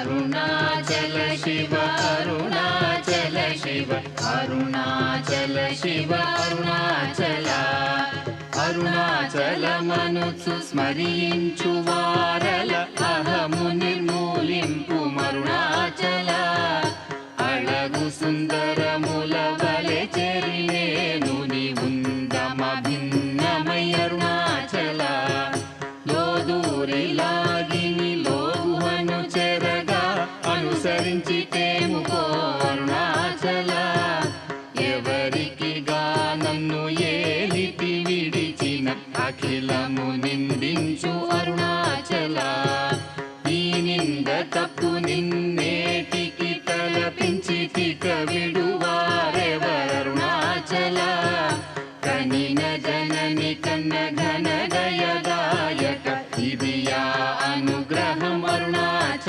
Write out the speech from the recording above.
అరుణాచల శివ అరుణాచల శివ అరుణాచల శివ అరుణాచల అరుణాచలమనుచు స్మరించు వారల అహము నిర్మూలింపు మరుణాచల అళగు సుందరముల వలె చెరినేను ఉందమ భిన్నమై అరుణాచల లోదూరి లాగిని లోగుహను చెరగా అనుసరించి తేముకో అరుణాచల ఎవరికి నన్ను ఏలితి విడిచిన అఖిలము నిందించు అరుణాచల ఈ నింద తప్పు నిన్నే